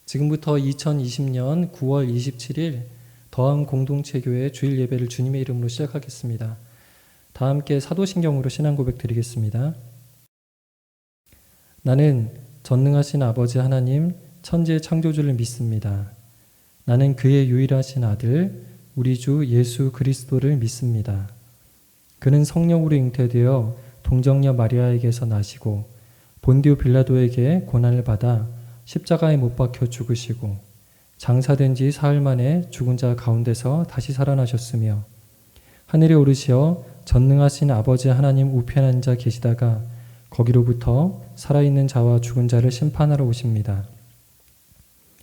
지금부터 2020년 9월 27일 더함 공동체교회 주일 예배를 주님의 이름으로 시작하겠습니다. 다 함께 사도신경으로 신앙 고백 드리겠습니다. 나는 전능하신 아버지 하나님 천지의 창조주를 믿습니다. 나는 그의 유일하신 아들 우리 주 예수 그리스도를 믿습니다. 그는 성령으로 잉태되어 동정녀 마리아에게서 나시고 본디오 빌라도에게 고난을 받아 십자가에 못 박혀 죽으시고 장사된 지 사흘 만에 죽은 자 가운데서 다시 살아나셨으며 하늘에 오르시어 전능하신 아버지 하나님 우편에 앉아 계시다가 거기로부터 살아있는 자와 죽은 자를 심판하러 오십니다.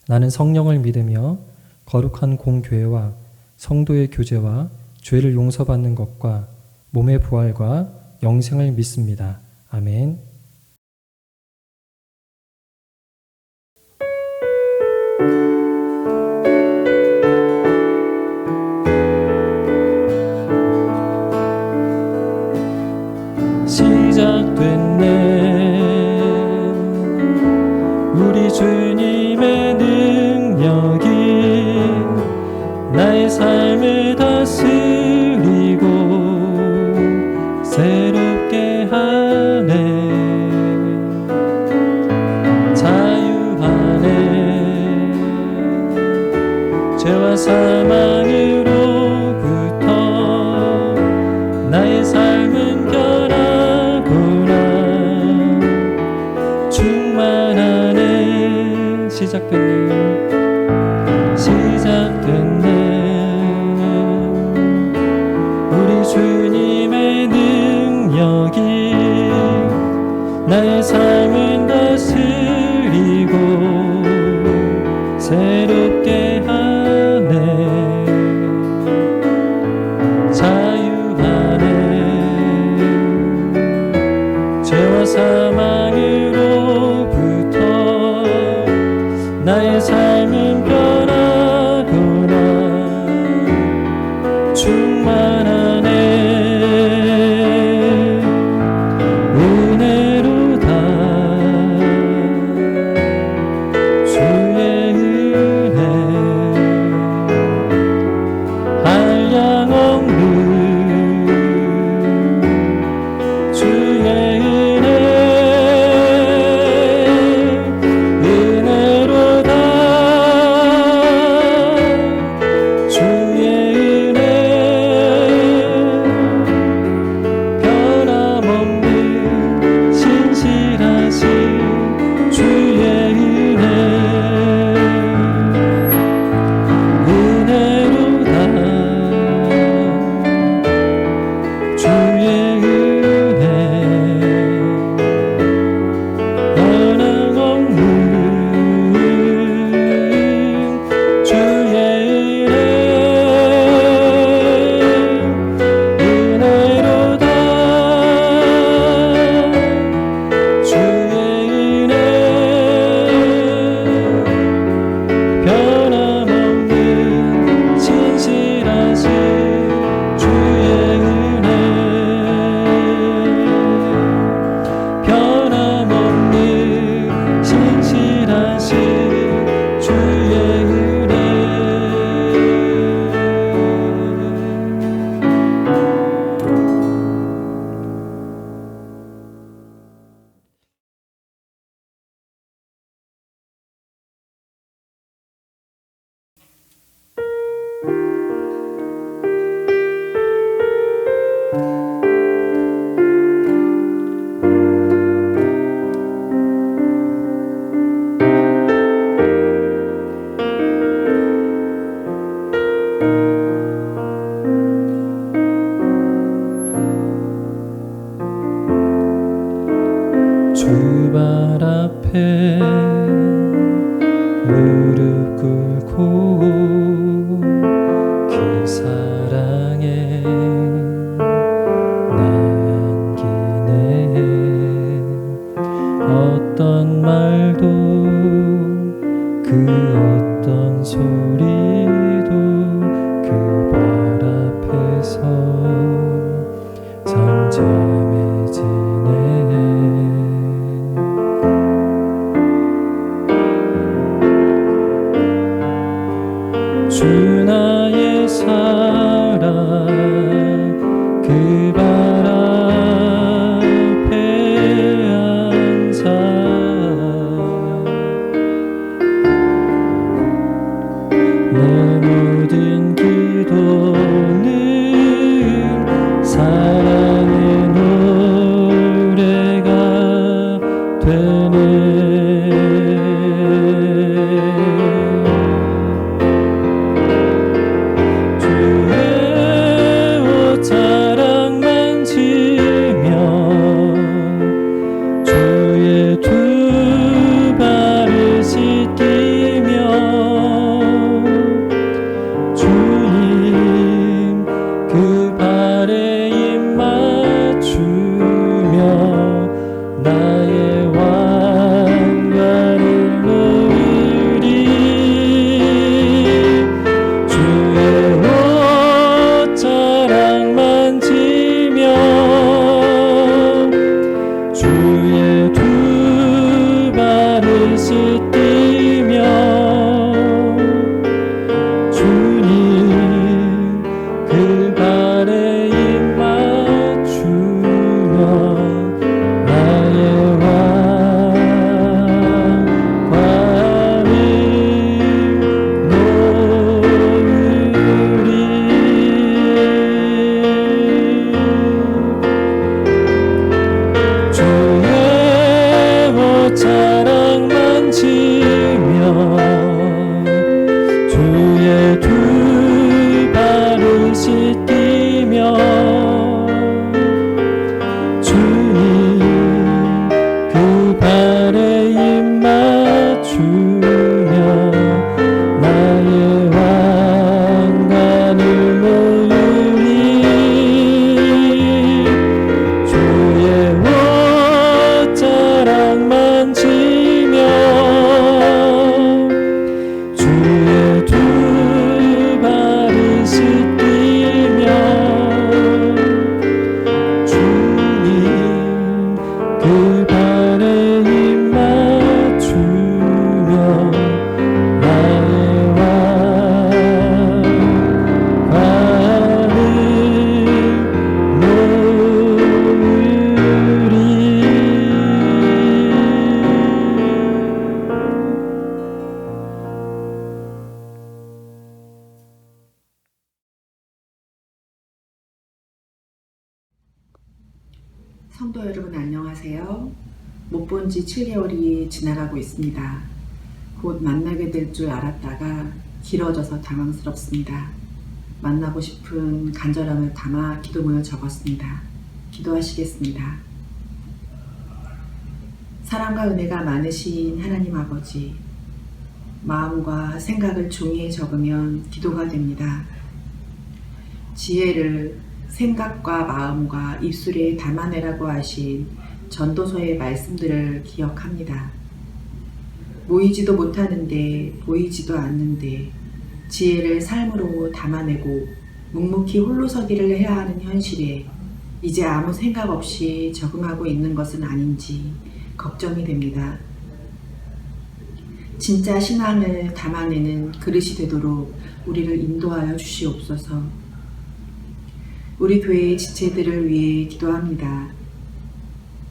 나는 성령을 믿으며 거룩한 공교회와 성도의 교제와 죄를 용서받는 것과 몸의 부활과 영생을 믿습니다. 아멘. 시작됐네 우리 주님의 능력이 나의 삶을 다스리고 새롭게 하네 자유하네 죄와 사망으로부터 나의 삶은 변하구나 충만하네 시작됐네 우리 주님의 능력이 나의 삶은 다스리고 새롭게 하네 자유하네 죄와 사망으로부터 나의 삶은 변하구나 충만하네 은혜로다 주의 은혜 한량 없는 주의 은혜 은혜로다 주의 은혜 변함없는 신실하신 주의 은혜 은혜로다 주의 은혜 변함없는 주의 은혜 은혜로다 주의 은혜 변함없는 신실하신 주의 은혜 변함없는 신실하신 주의 은혜 주발 앞에 무릎 꿇고 그 사랑에 나 안기네 어떤 말도 그 어떤 소리도 그 발 앞에서 잠잠해지네 그 발에 입 맞추며 나의 관을 놓으리. 성도 여러분 안녕하세요. 못 본 지 7개월이 지나가고 있습니다. 곧 만나게 될 줄 알았다가 길어져서 당황스럽습니다. 만나고 싶은 간절함을 담아 기도문을 적었습니다. 기도하시겠습니다. 사랑과 은혜가 많으신 하나님 아버지, 마음과 생각을 종이에 적으면 기도가 됩니다. 지혜를 생각과 마음과 입술에 담아내라고 하신 전도서의 말씀들을 기억합니다. 모이지도 못하는데 보이지도 않는데 지혜를 삶으로 담아내고 묵묵히 홀로서기를 해야 하는 현실에 이제 아무 생각 없이 적응하고 있는 것은 아닌지 걱정이 됩니다. 진짜 신앙을 담아내는 그릇이 되도록 우리를 인도하여 주시옵소서. 우리 교회의 지체들을 위해 기도합니다.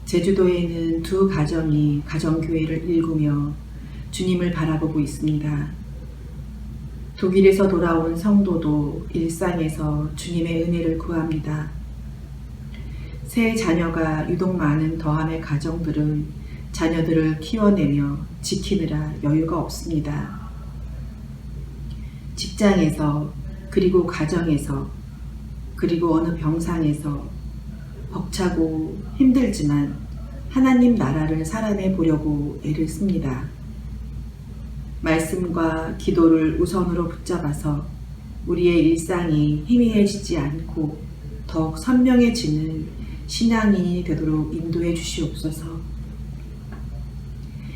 제주도에는 두 가정이 가정교회를 일구며 주님을 바라보고 있습니다. 독일에서 돌아온 성도도 일상에서 주님의 은혜를 구합니다. 새 자녀가 유독 많은 더함의 가정들은 자녀들을 키워내며 지키느라 여유가 없습니다. 직장에서, 그리고 가정에서, 그리고 어느 병상에서 벅차고 힘들지만 하나님 나라를 살아내 보려고 애를 씁니다. 말씀과 기도를 우선으로 붙잡아서 우리의 일상이 희미해지지 않고 더욱 선명해지는 신앙인이 되도록 인도해 주시옵소서.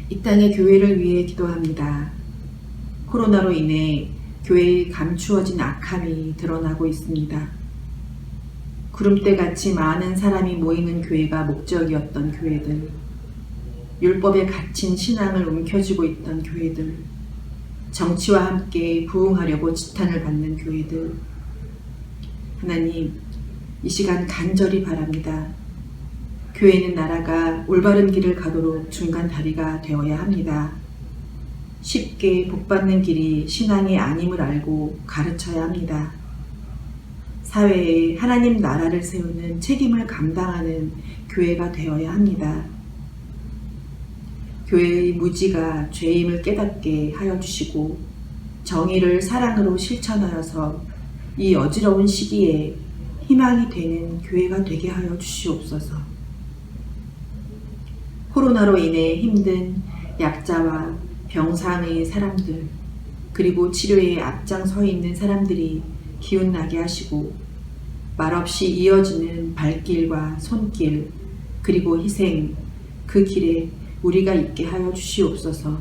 이 땅의 교회를 위해 기도합니다. 코로나로 인해 교회에 감추어진 악함이 드러나고 있습니다. 구름대같이 많은 사람이 모이는 교회가 목적이었던 교회들, 율법에 갇힌 신앙을 움켜쥐고 있던 교회들, 정치와 함께 부흥하려고 지탄을 받는 교회들, 하나님, 이 시간 간절히 바랍니다. 교회는 나라가 올바른 길을 가도록 중간 다리가 되어야 합니다. 쉽게 복받는 길이 신앙이 아님을 알고 가르쳐야 합니다. 사회에 하나님 나라를 세우는 책임을 감당하는 교회가 되어야 합니다. 교회의 무지가 죄임을 깨닫게 하여 주시고 정의를 사랑으로 실천하여서 이 어지러운 시기에 희망이 되는 교회가 되게 하여 주시옵소서. 코로나로 인해 힘든 약자와 병상의 사람들, 그리고 치료에 앞장서 있는 사람들이 기운나게 하시고 말없이 이어지는 발길과 손길, 그리고 희생, 그 길에 우리가 있게 하여 주시옵소서.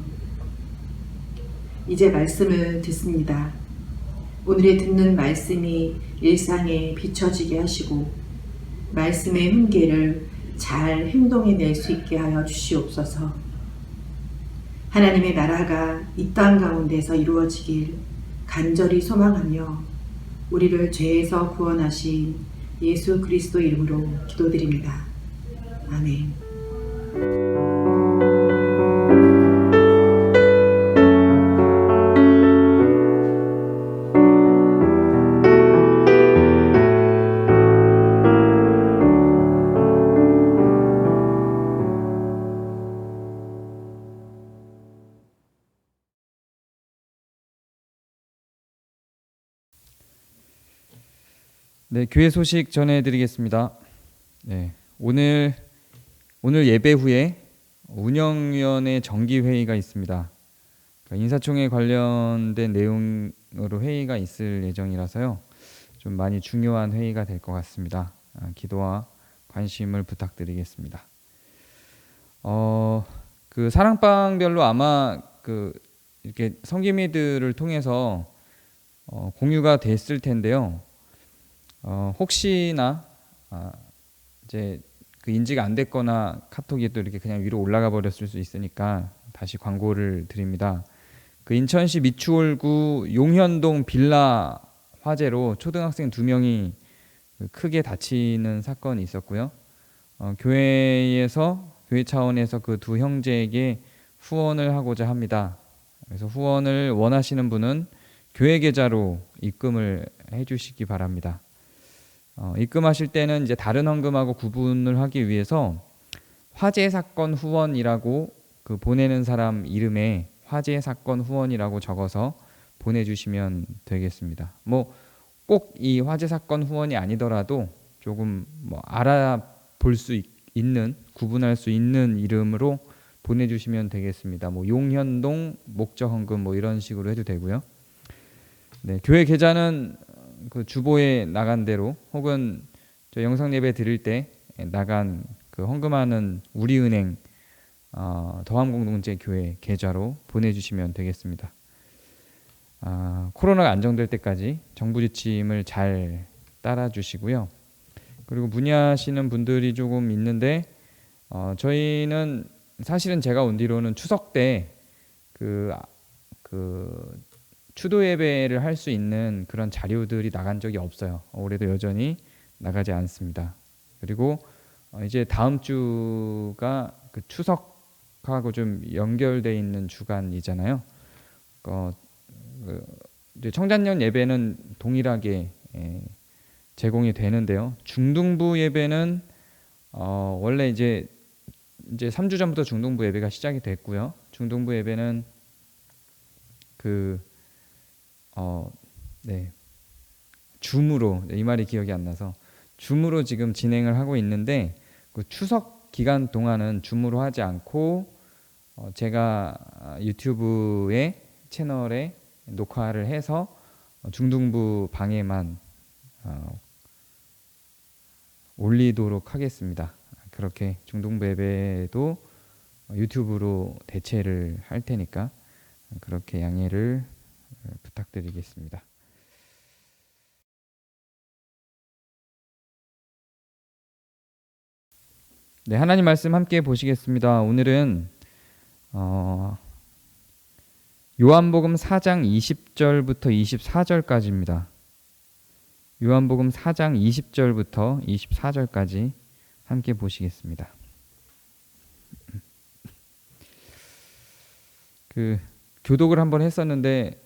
이제 말씀을 듣습니다. 오늘의 듣는 말씀이 일상에 비춰지게 하시고 말씀의 훈계를 잘 행동해낼 수 있게 하여 주시옵소서. 하나님의 나라가 이 땅 가운데서 이루어지길 간절히 소망하며 우리를 죄에서 구원하신 예수 그리스도 이름으로 기도드립니다. 아멘. 네, 교회 소식 전해드리겠습니다. 네, 오늘 예배 후에 운영위원회 정기 회의가 있습니다. 인사총회 관련된 내용으로 회의가 있을 예정이라서요. 좀 많이 중요한 회의가 될 것 같습니다. 기도와 관심을 부탁드리겠습니다. 그 사랑방별로 아마 이렇게 성기미들을 통해서 공유가 됐을 텐데요. 혹시나 이제 그 인지가 안 됐거나 카톡이 또 이렇게 그냥 위로 올라가 버렸을 수 있으니까 다시 광고를 드립니다. 그 인천시 미추홀구 용현동 빌라 화재로 초등학생 2명이 크게 다치는 사건이 있었고요. 교회 차원에서 그 두 형제에게 후원을 하고자 합니다. 그래서 후원을 원하시는 분은 교회 계좌로 입금을 해주시기 바랍니다. 입금하실 때는 이제 다른 헌금하고 구분을 하기 위해서 화재 사건 후원이라고 그 보내는 사람 이름에 화재 사건 후원이라고 적어서 보내주시면 되겠습니다. 뭐 꼭 이 화재 사건 후원이 아니더라도 조금 뭐 알아볼 수 있는, 구분할 수 있는 이름으로 보내주시면 되겠습니다. 뭐 용현동 목적 헌금 뭐 이런 식으로 해도 되고요. 네, 교회 계좌는 그 주보에 나간 대로 혹은 저 영상 예배 드릴 때 나간 그 헌금하는 우리은행 더함공동체 교회 계좌로 보내주시면 되겠습니다. 코로나가 안정될 때까지 정부 지침을 잘 따라주시고요. 그리고 문의하시는 분들이 조금 있는데 저희는 사실은 제가 온 뒤로는 추석 때 그 추도 예배를 할 수 있는 그런 자료들이 나간 적이 없어요. 올해도 여전히 나가지 않습니다. 그리고 이제 다음 주가 그 추석하고 좀 연결돼 있는 주간이잖아요. 이제 청자년 예배는 동일하게 제공이 되는데요. 중등부 예배는 원래 이제 3주 전부터 중등부 예배가 시작이 됐고요. 중등부 예배는 줌으로, 이 말이 기억이 안 나서 줌으로 지금 진행을 하고 있는데 그 추석 기간 동안은 줌으로 하지 않고 제가 유튜브의 채널에 녹화를 해서 중등부 방에만 올리도록 하겠습니다. 그렇게 중등부 예배도 유튜브로 대체를 할 테니까 그렇게 양해를 부탁드리겠습니다. 네, 하나님 말씀 함께 보시겠습니다. 오늘은 요한복음 4장 20절부터 24절까지입니다. 요한복음 4장 20절부터 24절까지 함께 보시겠습니다. 그 교독을 한번 했었는데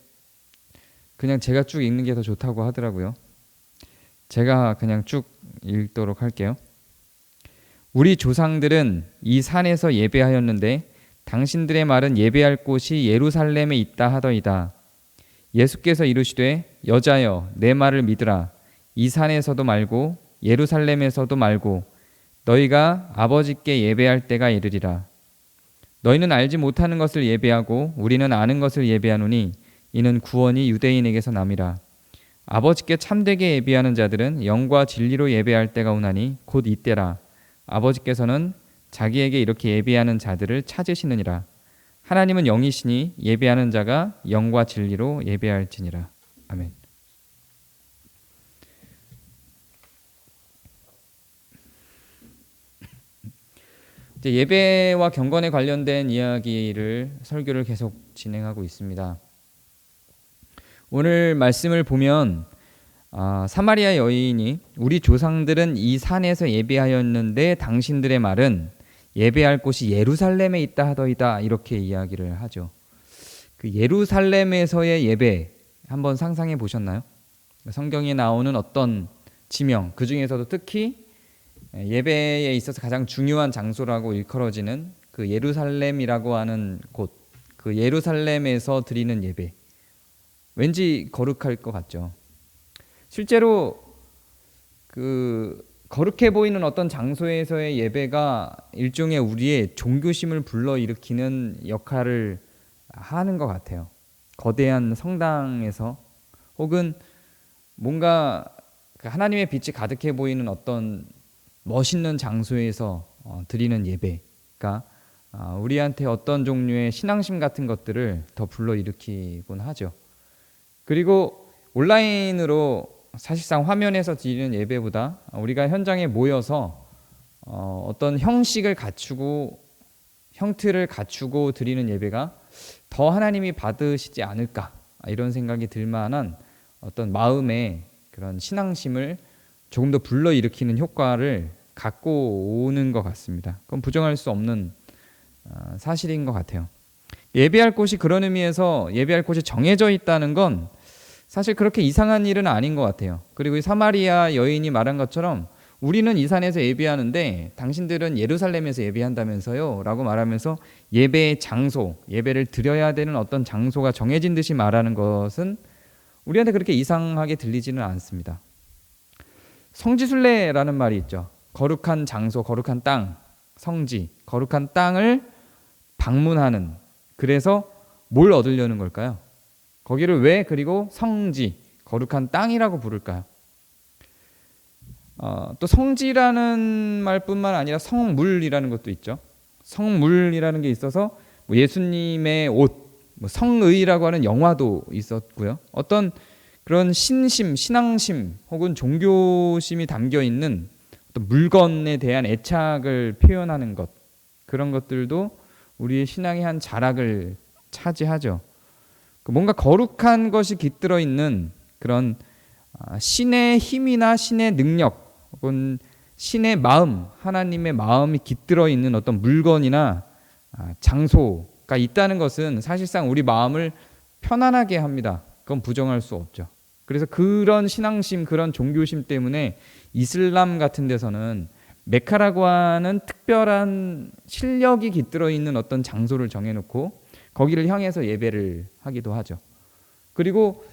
그냥 제가 쭉 읽는 게 더 좋다고 하더라고요. 제가 그냥 쭉 읽도록 할게요. 우리 조상들은 이 산에서 예배하였는데 당신들의 말은 예배할 곳이 예루살렘에 있다 하더이다. 예수께서 이르시되 여자여 내 말을 믿으라. 이 산에서도 말고 예루살렘에서도 말고 너희가 아버지께 예배할 때가 이르리라. 너희는 알지 못하는 것을 예배하고 우리는 아는 것을 예배하노니 이는 구원이 유대인에게서 남이라. 아버지께 참되게 예배하는 자들은 영과 진리로 예배할 때가 오나니 곧 이때라. 아버지께서는 자기에게 이렇게 예배하는 자들을 찾으시느니라. 하나님은 영이시니 예배하는 자가 영과 진리로 예배할지니라. 아멘. 이제 예배와 경건에 관련된 이야기를 설교를 계속 진행하고 있습니다. 오늘 말씀을 보면 사마리아 여인이 우리 조상들은 이 산에서 예배하였는데 당신들의 말은 예배할 곳이 예루살렘에 있다 하더이다 이렇게 이야기를 하죠. 그 예루살렘에서의 예배 한번 상상해 보셨나요? 성경에 나오는 어떤 지명, 그 중에서도 특히 예배에 있어서 가장 중요한 장소라고 일컬어지는 그 예루살렘이라고 하는 곳, 그 예루살렘에서 드리는 예배, 왠지 거룩할 것 같죠. 실제로 그 거룩해 보이는 어떤 장소에서의 예배가 일종의 우리의 종교심을 불러일으키는 역할을 하는 것 같아요. 거대한 성당에서 혹은 뭔가 하나님의 빛이 가득해 보이는 어떤 멋있는 장소에서 드리는 예배가 우리한테 어떤 종류의 신앙심 같은 것들을 더 불러일으키곤 하죠. 그리고 온라인으로 사실상 화면에서 드리는 예배보다 우리가 현장에 모여서 어떤 형식을 갖추고 형틀을 갖추고 드리는 예배가 더 하나님이 받으시지 않을까, 이런 생각이 들 만한 어떤 마음의 그런 신앙심을 조금 더 불러일으키는 효과를 갖고 오는 것 같습니다. 그건 부정할 수 없는 사실인 것 같아요. 예배할 곳이 그런 의미에서 예배할 곳이 정해져 있다는 건 사실 그렇게 이상한 일은 아닌 것 같아요. 그리고 이 사마리아 여인이 말한 것처럼 우리는 이 산에서 예배하는데 당신들은 예루살렘에서 예배한다면서요 라고 말하면서 예배의 장소, 예배를 드려야 되는 어떤 장소가 정해진 듯이 말하는 것은 우리한테 그렇게 이상하게 들리지는 않습니다. 성지순례라는 말이 있죠. 거룩한 장소, 거룩한 땅, 성지, 거룩한 땅을 방문하는, 그래서 뭘 얻으려는 걸까요? 거기를 왜 그리고 성지, 거룩한 땅이라고 부를까요? 또 성지라는 말뿐만 아니라 성물이라는 것도 있죠. 성물이라는 게 있어서 뭐 예수님의 옷, 뭐 성의라고 하는 영화도 있었고요. 어떤 그런 신심, 신앙심 혹은 종교심이 담겨 있는 어떤 물건에 대한 애착을 표현하는 것, 그런 것들도 우리의 신앙의 한 자락을 차지하죠. 뭔가 거룩한 것이 깃들어 있는 그런 신의 힘이나 신의 능력 혹은 신의 마음, 하나님의 마음이 깃들어 있는 어떤 물건이나 장소가 있다는 것은 사실상 우리 마음을 편안하게 합니다. 그건 부정할 수 없죠. 그래서 그런 신앙심, 그런 종교심 때문에 이슬람 같은 데서는 메카라고 하는 특별한 실력이 깃들어 있는 어떤 장소를 정해놓고 거기를 향해서 예배를 하기도 하죠. 그리고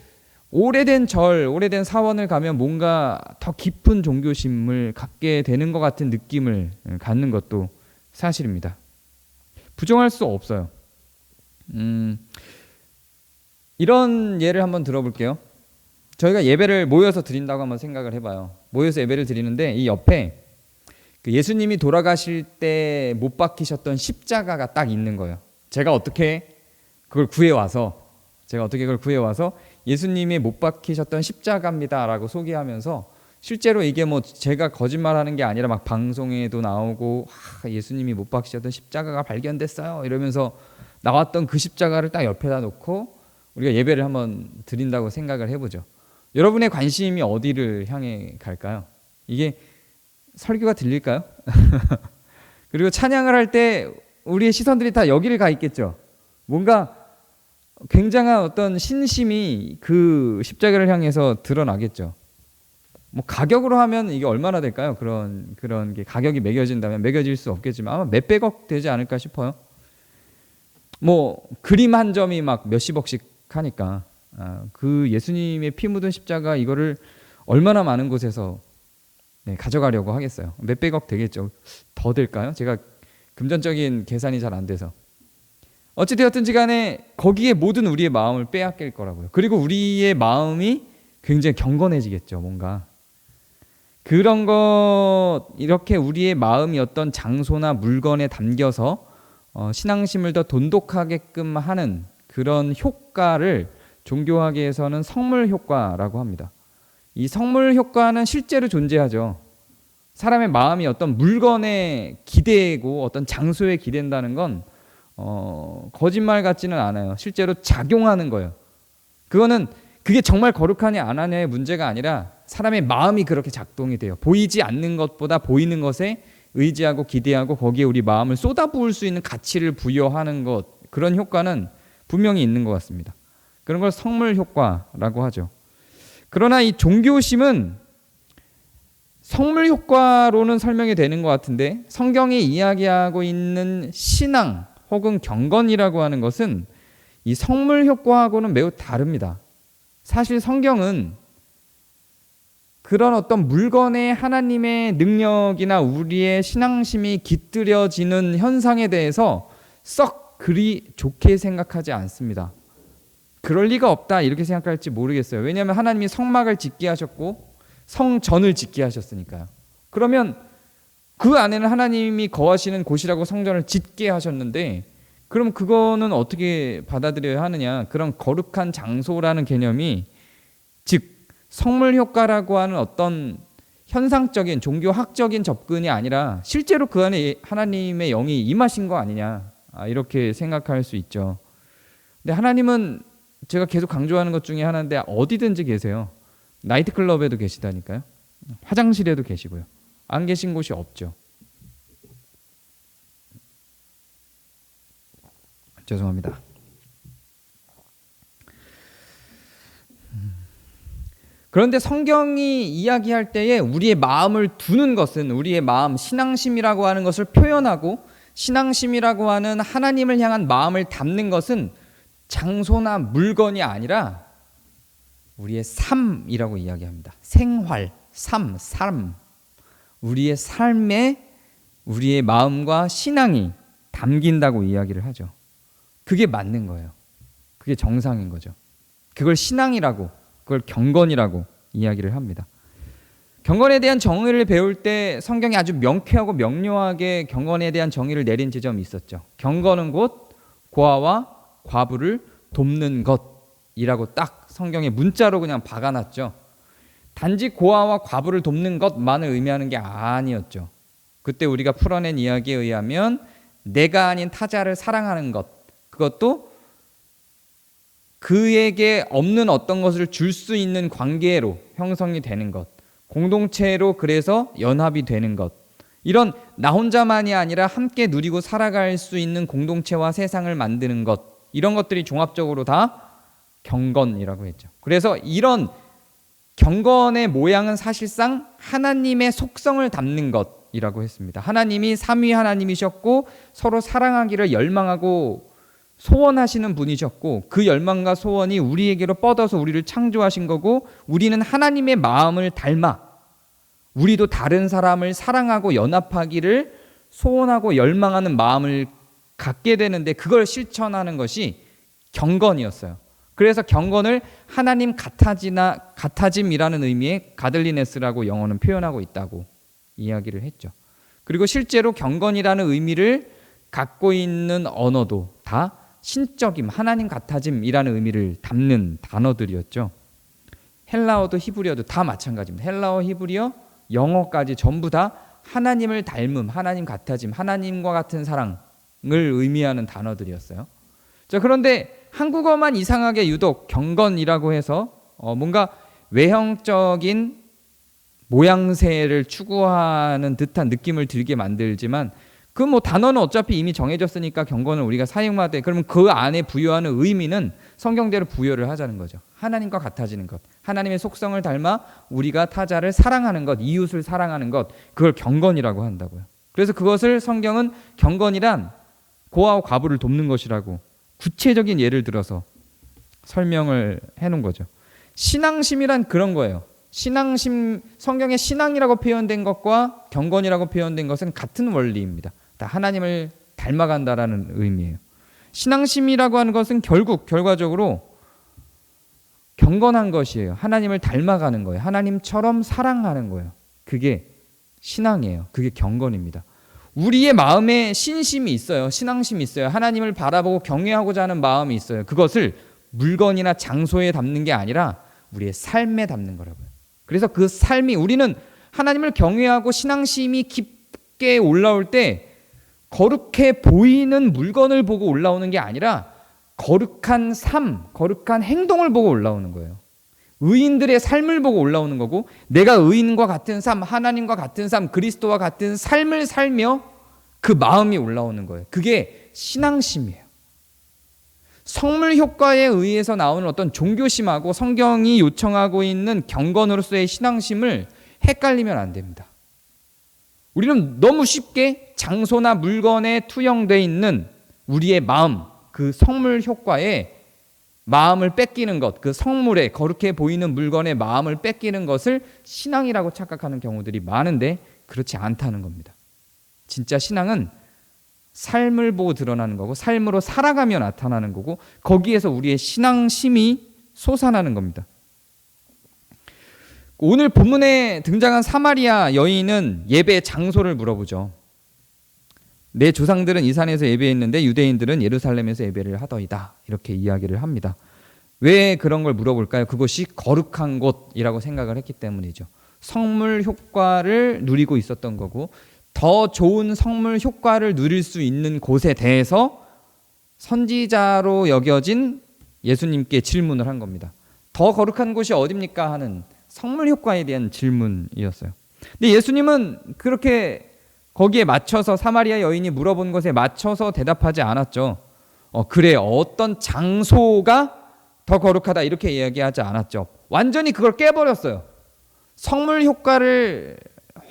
오래된 절, 오래된 사원을 가면 뭔가 더 깊은 종교심을 갖게 되는 것 같은 느낌을 갖는 것도 사실입니다. 부정할 수 없어요. 이런 예를 한번 들어볼게요. 저희가 예배를 모여서 드린다고 한번 생각을 해봐요. 모여서 예배를 드리는데 이 옆에 그 예수님이 돌아가실 때 못 박히셨던 십자가가 딱 있는 거예요. 제가 어떻게 그걸 구해와서 예수님이 못 박히셨던 십자가입니다라고 소개하면서 실제로 이게 뭐 제가 거짓말하는 게 아니라 막 방송에도 나오고 예수님이 못 박히셨던 십자가가 발견됐어요 이러면서 나왔던 그 십자가를 딱 옆에다 놓고 우리가 예배를 한번 드린다고 생각을 해보죠. 여러분의 관심이 어디를 향해 갈까요? 이게 설교가 들릴까요? 그리고 찬양을 할 때 우리의 시선들이 다 여기를 가 있겠죠. 뭔가 굉장한 어떤 신심이 그 십자가를 향해서 드러나겠죠. 뭐 가격으로 하면 이게 얼마나 될까요? 그런 게 가격이 매겨진다면 매겨질 수 없겠지만 아마 몇백억 되지 않을까 싶어요. 뭐 그림 한 점이 막 몇십억씩 하니까 그 예수님의 피 묻은 십자가 이거를 얼마나 많은 곳에서 가져가려고 하겠어요. 몇백억 되겠죠. 더 될까요? 제가 금전적인 계산이 잘 안 돼서. 어찌되었든지 간에 거기에 모든 우리의 마음을 빼앗길 거라고요. 그리고 우리의 마음이 굉장히 경건해지겠죠. 뭔가 그런 것, 이렇게 우리의 마음이 어떤 장소나 물건에 담겨서 신앙심을 더 돈독하게끔 하는 그런 효과를 종교학에서는 성물 효과라고 합니다. 이 성물 효과는 실제로 존재하죠. 사람의 마음이 어떤 물건에 기대고 어떤 장소에 기댄다는 건 거짓말 같지는 않아요. 실제로 작용하는 거예요. 그게 정말 거룩하냐 안 하냐의 문제가 아니라 사람의 마음이 그렇게 작동이 돼요. 보이지 않는 것보다 보이는 것에 의지하고 기대하고 거기에 우리 마음을 쏟아부을 수 있는 가치를 부여하는 것, 그런 효과는 분명히 있는 것 같습니다. 그런 걸 성물 효과라고 하죠. 그러나 이 종교심은 성물 효과로는 설명이 되는 것 같은데 성경이 이야기하고 있는 신앙 혹은 경건이라고 하는 것은 이 성물 효과하고는 매우 다릅니다. 사실 성경은 그런 어떤 물건의 하나님의 능력이나 우리의 신앙심이 깃들여지는 현상에 대해서 썩 그리 좋게 생각하지 않습니다. 그럴 리가 없다 이렇게 생각할지 모르겠어요. 왜냐하면 하나님이 성막을 짓게 하셨고 성전을 짓게 하셨으니까요. 그러면 그 안에는 하나님이 거하시는 곳이라고 성전을 짓게 하셨는데 그럼 그거는 어떻게 받아들여야 하느냐. 그런 거룩한 장소라는 개념이 즉 성물 효과라고 하는 어떤 현상적인 종교학적인 접근이 아니라 실제로 그 안에 하나님의 영이 임하신 거 아니냐, 이렇게 생각할 수 있죠. 근데 하나님은 제가 계속 강조하는 것 중에 하나인데 어디든지 계세요. 나이트클럽에도 계시다니까요. 화장실에도 계시고요. 안 계신 곳이 없죠. 죄송합니다. 그런데 성경이 이야기할 때에 우리의 마음을 두는 것은, 우리의 마음, 신앙심이라고 하는 것을 표현하고 신앙심이라고 하는 하나님을 향한 마음을 담는 것은 장소나 물건이 아니라 우리의 삶이라고 이야기합니다. 생활, 삶. 우리의 삶에 우리의 마음과 신앙이 담긴다고 이야기를 하죠. 그게 맞는 거예요. 그게 정상인 거죠. 그걸 신앙이라고, 그걸 경건이라고 이야기를 합니다. 경건에 대한 정의를 배울 때 성경이 아주 명쾌하고 명료하게 경건에 대한 정의를 내린 지점이 있었죠. 경건은 곧 고아와 과부를 돕는 것이라고 딱 성경에 문자로 그냥 박아놨죠. 단지 고아와 과부를 돕는 것만을 의미하는 게 아니었죠. 그때 우리가 풀어낸 이야기에 의하면 내가 아닌 타자를 사랑하는 것, 그것도 그에게 없는 어떤 것을 줄 수 있는 관계로 형성이 되는 것, 공동체로 그래서 연합이 되는 것, 이런 나 혼자만이 아니라 함께 누리고 살아갈 수 있는 공동체와 세상을 만드는 것, 이런 것들이 종합적으로 다 경건이라고 했죠. 그래서 이런 경건의 모양은 사실상 하나님의 속성을 담는 것이라고 했습니다. 하나님이 삼위 하나님이셨고 서로 사랑하기를 열망하고 소원하시는 분이셨고, 그 열망과 소원이 우리에게로 뻗어서 우리를 창조하신 거고, 우리는 하나님의 마음을 닮아 우리도 다른 사람을 사랑하고 연합하기를 소원하고 열망하는 마음을 갖게 되는데, 그걸 실천하는 것이 경건이었어요. 그래서 경건을 하나님 같아짐이라는 의미의 가들리네스라고 영어는 표현하고 있다고 이야기를 했죠. 그리고 실제로 경건이라는 의미를 갖고 있는 언어도 다 신적임, 하나님 같아짐이라는 의미를 담는 단어들이었죠. 헬라어도 히브리어도 다 마찬가지입니다. 헬라어, 히브리어, 영어까지 전부 다 하나님을 닮음, 하나님 같아짐, 하나님과 같은 사랑을 의미하는 단어들이었어요. 자, 그런데 한국어만 이상하게 유독 경건이라고 해서 뭔가 외형적인 모양새를 추구하는 듯한 느낌을 들게 만들지만, 그 뭐 단어는 어차피 이미 정해졌으니까 경건을 우리가 사용하되, 그러면 그 안에 부여하는 의미는 성경대로 부여를 하자는 거죠. 하나님과 같아지는 것, 하나님의 속성을 닮아 우리가 타자를 사랑하는 것, 이웃을 사랑하는 것, 그걸 경건이라고 한다고요. 그래서 그것을 성경은 경건이란 고아와 과부를 돕는 것이라고 구체적인 예를 들어서 설명을 해놓은 거죠. 신앙심이란 그런 거예요. 신앙심, 성경에 신앙이라고 표현된 것과 경건이라고 표현된 것은 같은 원리입니다. 다 하나님을 닮아간다라는 의미예요. 신앙심이라고 하는 것은 결과적으로 경건한 것이에요. 하나님을 닮아가는 거예요. 하나님처럼 사랑하는 거예요. 그게 신앙이에요. 그게 경건입니다. 우리의 마음에 신심이 있어요. 신앙심이 있어요. 하나님을 바라보고 경외하고자 하는 마음이 있어요. 그것을 물건이나 장소에 담는 게 아니라 우리의 삶에 담는 거라고요. 그래서 그 삶이, 우리는 하나님을 경외하고 신앙심이 깊게 올라올 때 거룩해 보이는 물건을 보고 올라오는 게 아니라 거룩한 삶, 거룩한 행동을 보고 올라오는 거예요. 의인들의 삶을 보고 올라오는 거고, 내가 의인과 같은 삶, 하나님과 같은 삶, 그리스도와 같은 삶을 살며 그 마음이 올라오는 거예요. 그게 신앙심이에요. 성물 효과에 의해서 나오는 어떤 종교심하고 성경이 요청하고 있는 경건으로서의 신앙심을 헷갈리면 안 됩니다. 우리는 너무 쉽게 장소나 물건에 투영되어 있는 우리의 마음, 그 성물 효과에 마음을 뺏기는 것, 그 성물에, 거룩해 보이는 물건에 마음을 뺏기는 것을 신앙이라고 착각하는 경우들이 많은데, 그렇지 않다는 겁니다. 진짜 신앙은 삶을 보고 드러나는 거고, 삶으로 살아가며 나타나는 거고, 거기에서 우리의 신앙심이 솟아나는 겁니다. 오늘 본문에 등장한 사마리아 여인은 예배 장소를 물어보죠. 내 조상들은 이 산에서 예배했는데 유대인들은 예루살렘에서 예배를 하더이다, 이렇게 이야기를 합니다. 왜 그런 걸 물어볼까요? 그것이 거룩한 곳이라고 생각을 했기 때문이죠. 성물 효과를 누리고 있었던 거고, 더 좋은 성물 효과를 누릴 수 있는 곳에 대해서 선지자로 여겨진 예수님께 질문을 한 겁니다. 더 거룩한 곳이 어딥니까 하는 성물 효과에 대한 질문이었어요. 근데 예수님은 그렇게 거기에 맞춰서, 사마리아 여인이 물어본 것에 맞춰서 대답하지 않았죠. 그래, 어떤 장소가 더 거룩하다 이렇게 이야기하지 않았죠. 완전히 그걸 깨버렸어요. 성물 효과를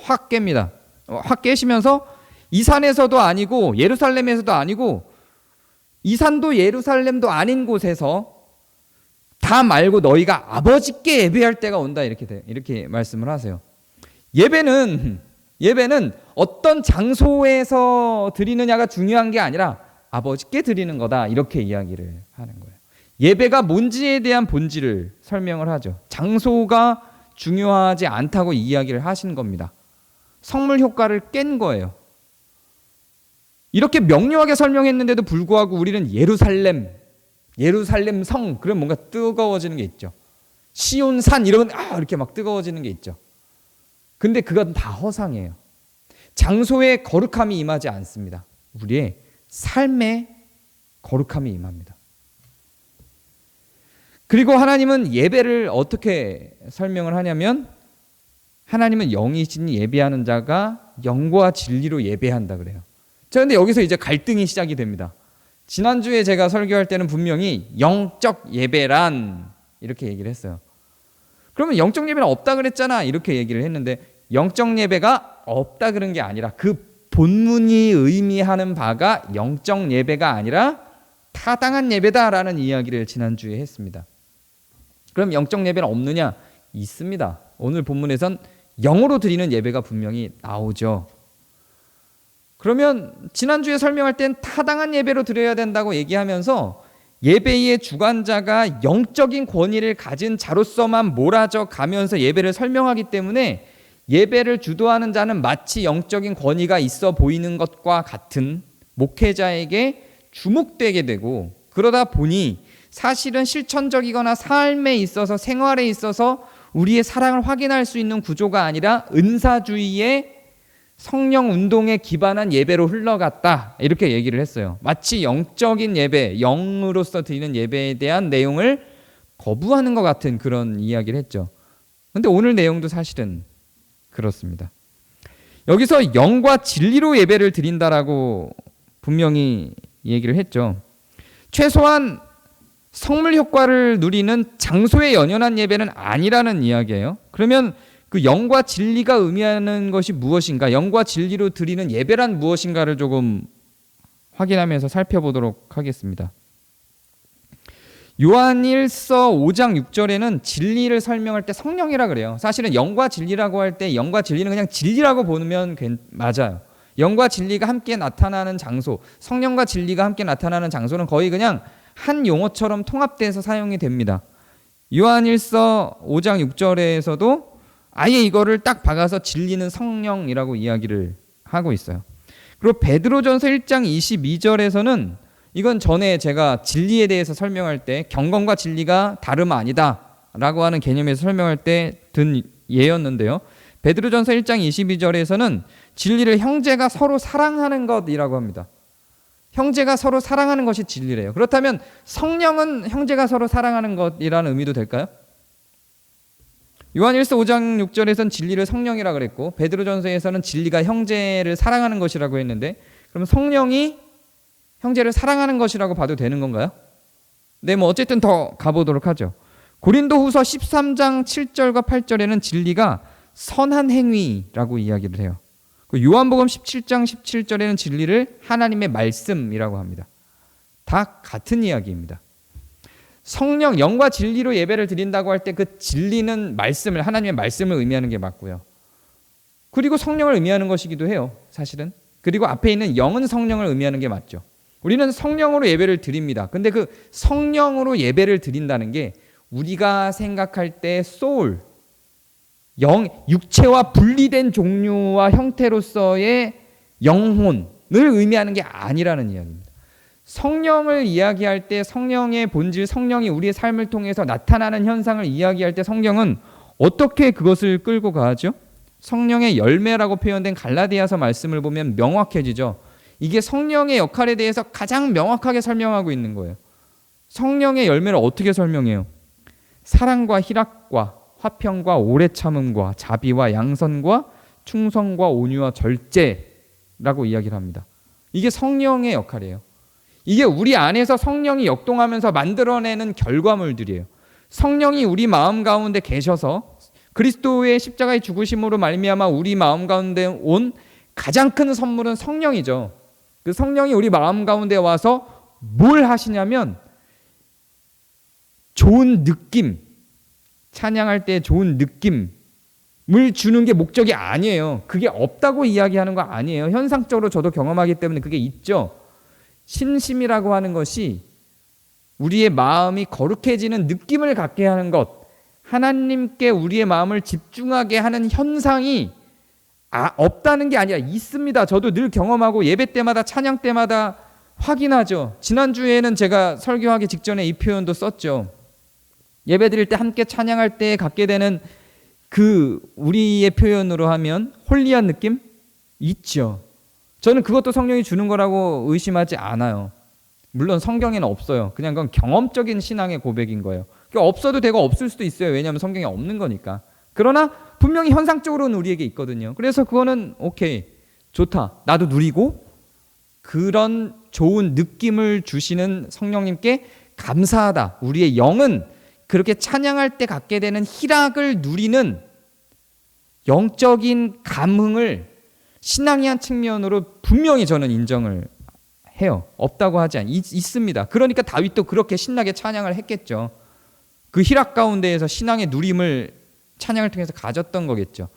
확 깹니다. 확 깨시면서 이 산에서도 아니고 예루살렘에서도 아니고 이 산도 예루살렘도 아닌 곳에서 다 말고 너희가 아버지께 예배할 때가 온다 이렇게 말씀을 하세요. 예배는 어떤 장소에서 드리느냐가 중요한 게 아니라 아버지께 드리는 거다 이렇게 이야기를 하는 거예요. 예배가 뭔지에 대한 본질을 설명을 하죠. 장소가 중요하지 않다고 이야기를 하신 겁니다. 성물 효과를 깬 거예요. 이렇게 명료하게 설명했는데도 불구하고 우리는 예루살렘 성, 그럼 뭔가 뜨거워지는 게 있죠. 시온 산 이러면 이렇게 막 뜨거워지는 게 있죠. 근데 그건 다 허상이에요. 장소에 거룩함이 임하지 않습니다. 우리의 삶에 거룩함이 임합니다. 그리고 하나님은 예배를 어떻게 설명을 하냐면, 하나님은 영이신 예배하는 자가 영과 진리로 예배한다 그래요. 자, 근데 여기서 이제 갈등이 시작이 됩니다. 지난주에 제가 설교할 때는 분명히 영적 예배란 이렇게 얘기를 했어요. 그러면 영적 예배는 없다 그랬잖아 이렇게 얘기를 했는데, 영적 예배가 없다 그런 게 아니라 그 본문이 의미하는 바가 영적 예배가 아니라 타당한 예배다라는 이야기를 지난주에 했습니다. 그럼 영적 예배는 없느냐? 있습니다. 오늘 본문에선 영으로 드리는 예배가 분명히 나오죠. 그러면 지난주에 설명할 땐 타당한 예배로 드려야 된다고 얘기하면서 예배의 주관자가 영적인 권위를 가진 자로서만 몰아져 가면서 예배를 설명하기 때문에 예배를 주도하는 자는 마치 영적인 권위가 있어 보이는 것과 같은 목회자에게 주목되게 되고, 그러다 보니 사실은 실천적이거나 삶에 있어서, 생활에 있어서 우리의 사랑을 확인할 수 있는 구조가 아니라 은사주의의 성령 운동에 기반한 예배로 흘러갔다 이렇게 얘기를 했어요. 마치 영적인 예배, 영으로서 드리는 예배에 대한 내용을 거부하는 것 같은 그런 이야기를 했죠. 그런데 오늘 내용도 사실은 그렇습니다. 여기서 영과 진리로 예배를 드린다라고 분명히 얘기를 했죠. 최소한 성물 효과를 누리는 장소에 연연한 예배는 아니라는 이야기예요. 그러면 그 영과 진리가 의미하는 것이 무엇인가, 영과 진리로 드리는 예배란 무엇인가를 조금 확인하면서 살펴보도록 하겠습니다. 요한일서 5장 6절에는 진리를 설명할 때 성령이라 그래요. 사실은 영과 진리라고 할 때 영과 진리는 그냥 진리라고 보면 맞아요. 영과 진리가 함께 나타나는 장소, 성령과 진리가 함께 나타나는 장소는 거의 그냥 한 용어처럼 통합돼서 사용이 됩니다. 요한일서 5장 6절에서도 아예 이거를 딱 박아서 진리는 성령이라고 이야기를 하고 있어요. 그리고 베드로전서 1장 22절에서는 이건 전에 제가 진리에 대해서 설명할 때 경건과 진리가 다름 아니다 라고 하는 개념에서 설명할 때 든 예였는데요. 베드로전서 1장 22절에서는 진리를 형제가 서로 사랑하는 것이라고 합니다. 형제가 서로 사랑하는 것이 진리래요. 그렇다면 성령은 형제가 서로 사랑하는 것이라는 의미도 될까요? 요한일서 5장 6절에서는 진리를 성령이라 그랬고, 베드로전서에서는 진리가 형제를 사랑하는 것이라고 했는데, 그럼 성령이 형제를 사랑하는 것이라고 봐도 되는 건가요? 네, 어쨌든 더 가보도록 하죠. 고린도후서 13장 7절과 8절에는 진리가 선한 행위라고 이야기를 해요. 요한복음 17장 17절에는 진리를 하나님의 말씀이라고 합니다. 다 같은 이야기입니다. 성령, 영과 진리로 예배를 드린다고 할 때 그 진리는 말씀을, 하나님의 말씀을 의미하는 게 맞고요. 그리고 성령을 의미하는 것이기도 해요, 사실은. 그리고 앞에 있는 영은 성령을 의미하는 게 맞죠. 우리는 성령으로 예배를 드립니다. 근데 그 성령으로 예배를 드린다는 게 우리가 생각할 때 소울, 육체와 분리된 종류와 형태로서의 영혼을 의미하는 게 아니라는 이야기입니다. 성령을 이야기할 때 성령의 본질, 성령이 우리의 삶을 통해서 나타나는 현상을 이야기할 때 성령은 어떻게 그것을 끌고 가죠? 성령의 열매라고 표현된 갈라디아서 말씀을 보면 명확해지죠. 이게 성령의 역할에 대해서 가장 명확하게 설명하고 있는 거예요. 성령의 열매를 어떻게 설명해요? 사랑과 희락과 화평과 오래 참음과 자비와 양선과 충성과 온유와 절제라고 이야기를 합니다. 이게 성령의 역할이에요. 이게 우리 안에서 성령이 역동하면서 만들어내는 결과물들이에요. 성령이 우리 마음 가운데 계셔서 그리스도의 십자가의 죽으심으로 말미암아 우리 마음 가운데 온 가장 큰 선물은 성령이죠. 그 성령이 우리 마음 가운데 와서 뭘 하시냐면 좋은 느낌, 찬양할 때 좋은 느낌을 주는 게 목적이 아니에요. 그게 없다고 이야기하는 거 아니에요. 현상적으로 저도 경험하기 때문에 그게 있죠. 신심이라고 하는 것이 우리의 마음이 거룩해지는 느낌을 갖게 하는 것, 하나님께 우리의 마음을 집중하게 하는 현상이 없다는 게 아니라 있습니다. 저도 늘 경험하고 예배 때마다 찬양 때마다 확인하죠. 지난주에는 제가 설교하기 직전에 이 표현도 썼죠. 예배 드릴 때 함께 찬양할 때 갖게 되는 그 우리의 표현으로 하면 홀리한 느낌? 있죠. 저는 그것도 성령이 주는 거라고 의심하지 않아요. 물론 성경에는 없어요. 그냥 그건 경험적인 신앙의 고백인 거예요. 그러니까 없어도 되고 없을 수도 있어요. 왜냐하면 성경에 없는 거니까. 그러나 분명히 현상적으로는 우리에게 있거든요. 그래서 그거는 오케이, 좋다. 나도 누리고 그런 좋은 느낌을 주시는 성령님께 감사하다. 우리의 영은 그렇게 찬양할 때 갖게 되는 희락을 누리는 영적인 감흥을 신앙의 한 측면으로 분명히 저는 인정을 해요. 없다고 하지 않아요. 있습니다. 그러니까 다윗도 그렇게 신나게 찬양을 했겠죠. 그 희락 가운데에서 신앙의 누림을 찬양을 통해서 가졌던 거겠죠.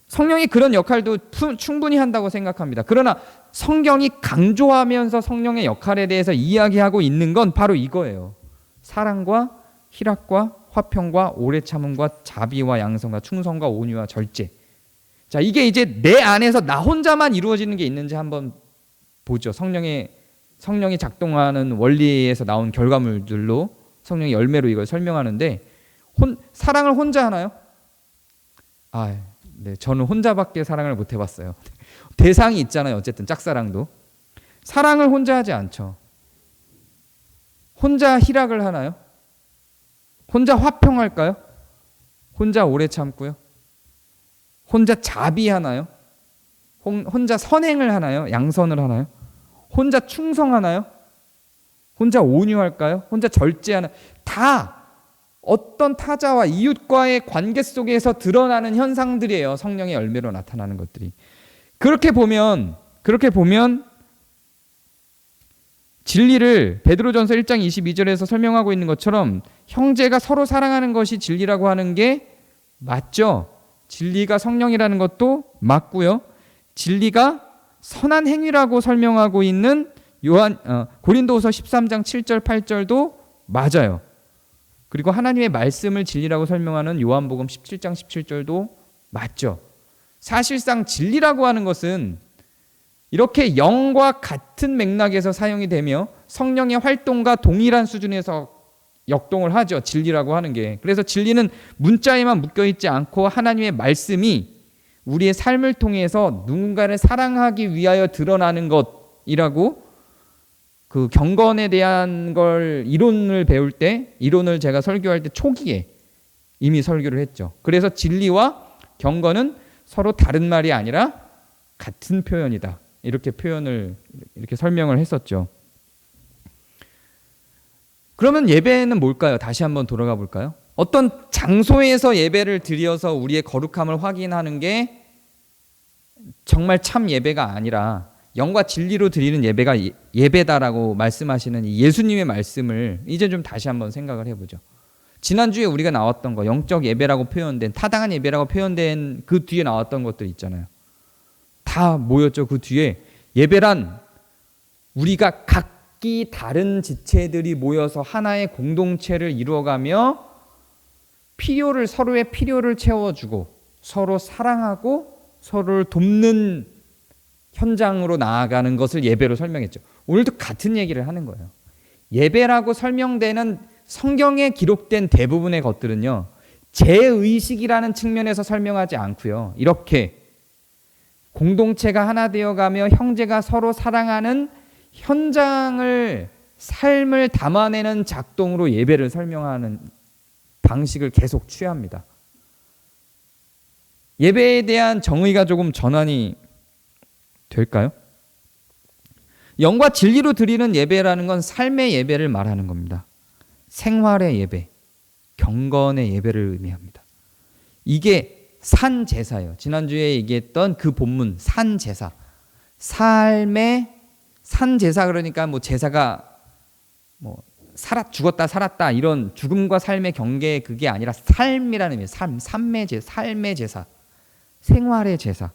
성령이 그런 역할도 충분히 한다고 생각합니다. 그러나 성경이 강조하면서 성령의 역할에 대해서 이야기하고 있는 건 바로 이거예요. 사랑과 희락과 화평과 오래 참음과 자비와 양선과 충성과 온유와 절제. 자, 이게 이제 내 안에서 나 혼자만 이루어지는 게 있는지 한번 보죠. 성령이 작동하는 원리에서 나온 결과물들로 성령의 열매로 이걸 설명하는데 사랑을 혼자 하나요? 네, 저는 혼자밖에 사랑을 못 해봤어요. 대상이 있잖아요. 어쨌든 짝사랑도. 사랑을 혼자 하지 않죠. 혼자 희락을 하나요? 혼자 화평할까요? 혼자 오래 참고요? 혼자 자비하나요? 혼자 선행을 하나요? 양선을 하나요? 혼자 충성하나요? 혼자 온유할까요? 혼자 절제하나요? 다 어떤 타자와 이웃과의 관계 속에서 드러나는 현상들이에요. 성령의 열매로 나타나는 것들이. 그렇게 보면 진리를 베드로전서 1장 22절에서 설명하고 있는 것처럼 형제가 서로 사랑하는 것이 진리라고 하는 게 맞죠. 진리가 성령이라는 것도 맞고요. 진리가 선한 행위라고 설명하고 있는 고린도후서 13장 7절 8절도 맞아요. 그리고 하나님의 말씀을 진리라고 설명하는 요한복음 17장 17절도 맞죠. 사실상 진리라고 하는 것은 이렇게 영과 같은 맥락에서 사용이 되며 성령의 활동과 동일한 수준에서 역동을 하죠. 진리라고 하는 게. 그래서 진리는 문자에만 묶여있지 않고 하나님의 말씀이 우리의 삶을 통해서 누군가를 사랑하기 위하여 드러나는 것이라고 그 경건에 대한 걸 이론을 배울 때, 이론을 제가 설교할 때 초기에 이미 설교를 했죠. 그래서 진리와 경건은 서로 다른 말이 아니라 같은 표현이다. 이렇게 설명을 했었죠. 그러면 예배는 뭘까요? 다시 한번 돌아가 볼까요? 어떤 장소에서 예배를 드려서 우리의 거룩함을 확인하는 게 정말 참 예배가 아니라 영과 진리로 드리는 예배가 예배다라고 말씀하시는 이 예수님의 말씀을 이제 좀 다시 한번 생각을 해보죠. 지난주에 우리가 나왔던 거, 영적 예배라고 표현된, 타당한 예배라고 표현된 그 뒤에 나왔던 것들 있잖아요. 다 모였죠. 그 뒤에 예배란 우리가 각기 다른 지체들이 모여서 하나의 공동체를 이루어가며 서로의 필요를 채워주고 서로 사랑하고 서로를 돕는 현장으로 나아가는 것을 예배로 설명했죠. 오늘도 같은 얘기를 하는 거예요. 예배라고 설명되는 성경에 기록된 대부분의 것들은요, 제의식이라는 측면에서 설명하지 않고요. 이렇게 공동체가 하나 되어가며 형제가 서로 사랑하는 현장을 삶을 담아내는 작동으로 예배를 설명하는 방식을 계속 취합니다. 예배에 대한 정의가 조금 전환이 될까요? 영과 진리로 드리는 예배라는 건 삶의 예배를 말하는 겁니다. 생활의 예배, 경건의 예배를 의미합니다. 이게 산제사예요. 지난주에 얘기했던 그 본문 산제사. 삶의 산제사, 그러니까 뭐 제사가 뭐 죽었다 살았다 이런 죽음과 삶의 경계, 그게 아니라 삶이라는 의미. 삶의 제사, 생활의 제사.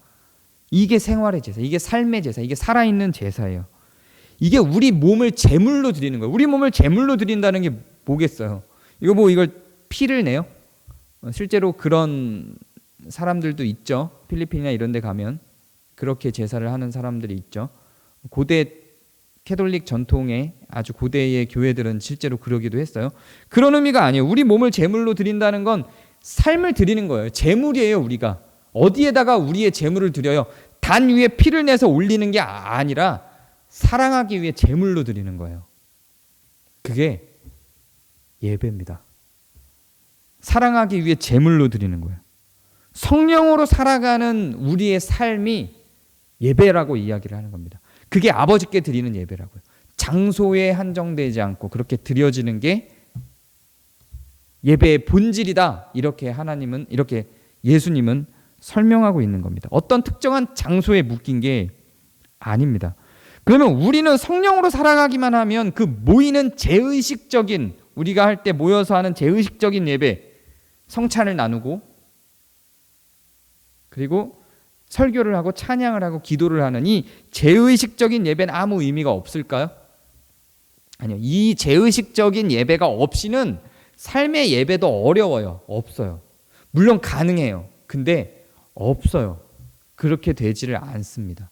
이게 생활의 제사, 이게 삶의 제사, 이게 살아있는 제사예요. 이게 우리 몸을 제물로 드리는 거예요. 우리 몸을 제물로 드린다는 게 뭐겠어요? 이걸 피를 내요? 실제로 그런 사람들도 있죠. 필리핀이나 이런 데 가면 그렇게 제사를 하는 사람들이 있죠. 고대 캐톨릭 전통의 아주 고대의 교회들은 실제로 그러기도 했어요. 그런 의미가 아니에요. 우리 몸을 제물로 드린다는 건 삶을 드리는 거예요. 제물이에요. 우리가 어디에다가 우리의 제물을 드려요? 단 위에 피를 내서 올리는 게 아니라 사랑하기 위해 제물로 드리는 거예요. 그게 예배입니다. 사랑하기 위해 제물로 드리는 거예요. 성령으로 살아가는 우리의 삶이 예배라고 이야기를 하는 겁니다. 그게 아버지께 드리는 예배라고요. 장소에 한정되지 않고 그렇게 드려지는 게 예배의 본질이다. 이렇게 예수님은 설명하고 있는 겁니다. 어떤 특정한 장소에 묶인 게 아닙니다. 그러면 우리는 성령으로 살아가기만 하면 그 모이는 제의식적인, 우리가 할 때 모여서 하는 제의식적인 예배, 성찬을 나누고 그리고 설교를 하고 찬양을 하고 기도를 하는 이 제의식적인 예배는 아무 의미가 없을까요? 아니요. 이 제의식적인 예배가 없이는 삶의 예배도 어려워요. 없어요. 물론 가능해요. 근데 없어요. 그렇게 되지를 않습니다.